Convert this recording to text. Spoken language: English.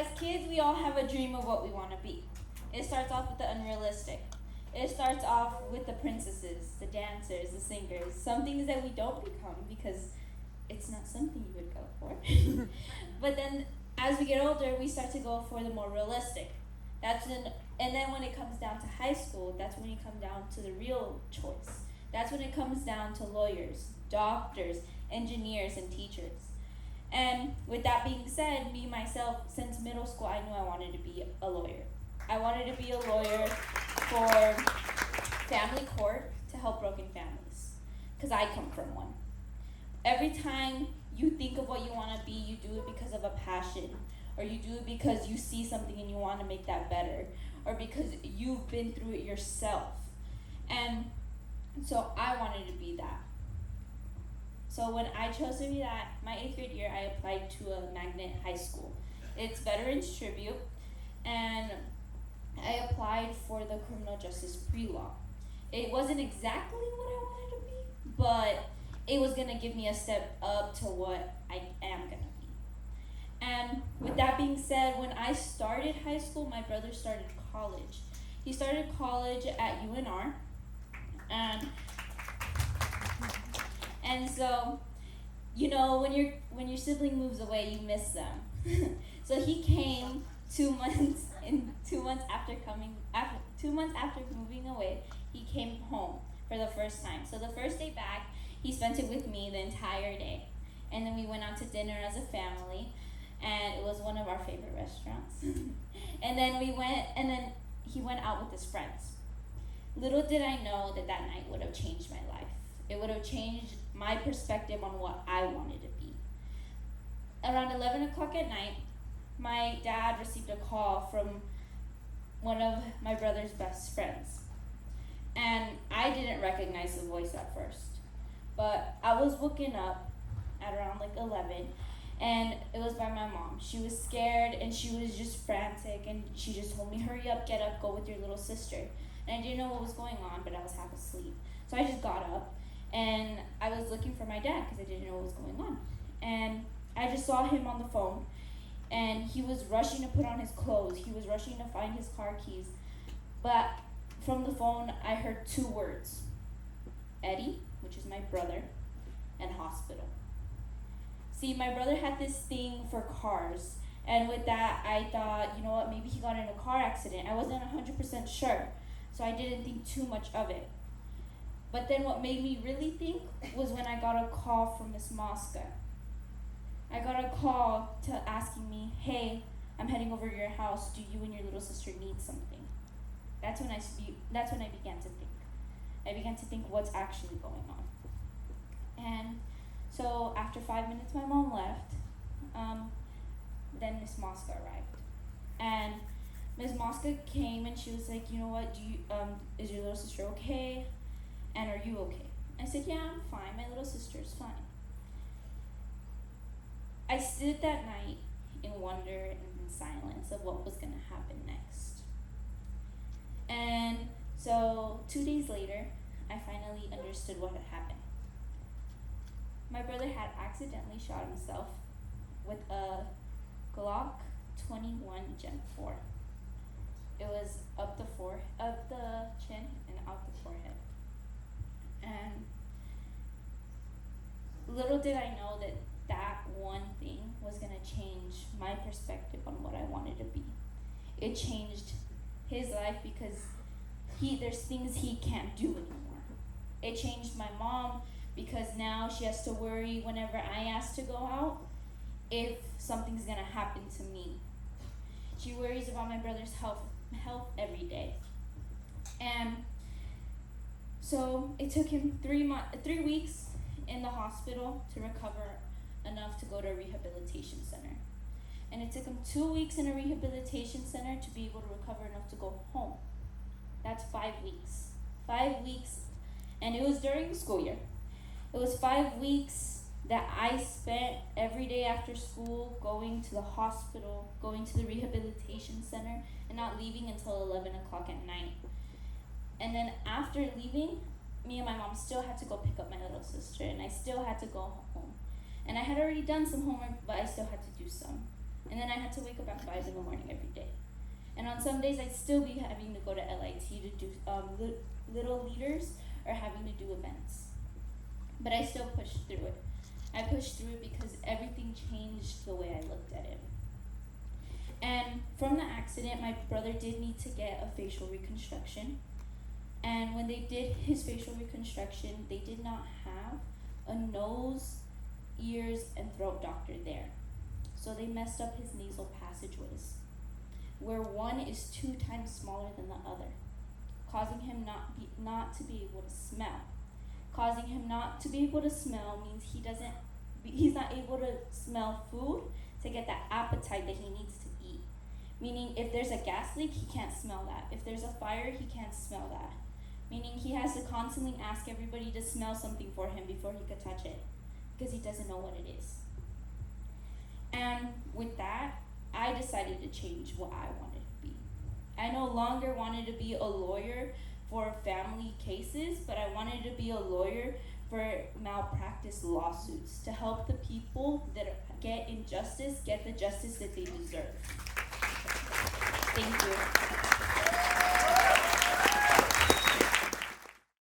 as kids, we all have a dream of what we want to be. It starts off with the unrealistic. It starts off with the princesses, the dancers, the singers, some things that we don't become because it's not something you would go for. But then as we get older, we start to go for the more realistic. And then when it comes down to high school, that's when you come down to the real choice. That's when it comes down to lawyers, doctors, engineers, and teachers. And with that being said, me myself, since middle school, I knew I wanted to be a lawyer. I wanted to be a lawyer for family court to help broken families, because I come from one. Every time you think of what you want to be, you do it because of a passion, or you do it because you see something and you want to make that better, or because you've been through it yourself. And so I wanted to be that. So when I chose to be that, my 8th grade year, I applied to a magnet high school. It's Veterans Tribute, and I applied for the criminal justice pre-law. It wasn't exactly what I wanted to be, but it was gonna give me a step up to what I am gonna be. And with that being said, when I started high school, my brother started college. He started college at UNR, and so, you know, when your sibling moves away, you miss them. So he came 2 months after moving away. He came home for the first time. So the first day back, he spent it with me the entire day, and then we went out to dinner as a family, and it was one of our favorite restaurants. and then he went out with his friends. Little did I know that night would have changed my life. It would have changed my perspective on what I wanted to be. Around 11 o'clock at night, my dad received a call from one of my brother's best friends. And I didn't recognize the voice at first. But I was woken up at around 11, and it was by my mom. She was scared and she was just frantic, and she just told me, "Hurry up, get up, go with your little sister." And I didn't know what was going on, but I was half asleep. So I just got up and I was looking for my dad because I didn't know what was going on. And I just saw him on the phone, and he was rushing to put on his clothes. He was rushing to find his car keys. But from the phone, I heard 2 words: Eddie, which is my brother, and hospital. See, my brother had this thing for cars, and with that, I thought, you know what, maybe he got in a car accident. I wasn't 100% sure, so I didn't think too much of it. But then what made me really think was when I got a call from Miss Mosca. I got a call asking me, "Hey, I'm heading over to your house. Do you and your little sister need something?" That's when I began to think. I began to think what's actually going on. And so after 5 minutes, my mom left. Then Miss Mosca arrived, and Miss Mosca came and she was like, "You know what? Is your little sister okay? And are you okay?" I said, "Yeah, I'm fine. My little sister's fine." I stood that night in wonder and in silence of what was gonna happen next. And so 2 days later, I finally understood what had happened. My brother had accidentally shot himself with a Glock 21 Gen 4. It was up the chin and out the forehead. And little did I know that one thing was gonna change my perspective on what I wanted to be. It changed his life because there's things he can't do anymore. It changed my mom because now she has to worry whenever I ask to go out if something's gonna happen to me. She worries about my brother's health every day. And so it took him 3 weeks in the hospital to recover enough to go to a rehabilitation center. And it took him 2 weeks in a rehabilitation center to be able to recover enough to go home. That's 5 weeks. 5 weeks, and it was during the school year. It was 5 weeks that I spent every day after school going to the hospital, going to the rehabilitation center, and not leaving until 11 o'clock at night. And then after leaving, me and my mom still had to go pick up my little sister, and I still had to go home. And I had already done some homework, but I still had to do some. And then I had to wake up at 5 in the morning every day. And on some days, I'd still be having to go to LIT to do little leaders or having to do events. But I still pushed through it. I pushed through it because everything changed the way I looked at it. And from the accident, my brother did need to get a facial reconstruction. And when they did his facial reconstruction, they did not have a nose, ears, and throat doctor there. So they messed up his nasal passageways, where one is 2 times smaller than the other, causing him not to be able to smell. Causing him not to be able to smell means he's not able to smell food to get that appetite that he needs to eat. Meaning if there's a gas leak, he can't smell that. If there's a fire, he can't smell that. Meaning he has to constantly ask everybody to smell something for him before he could touch it, because he doesn't know what it is. And with that, I decided to change what I wanted to be. I no longer wanted to be a lawyer for family cases, but I wanted to be a lawyer for malpractice lawsuits, to help the people that get injustice get the justice that they deserve. Thank you.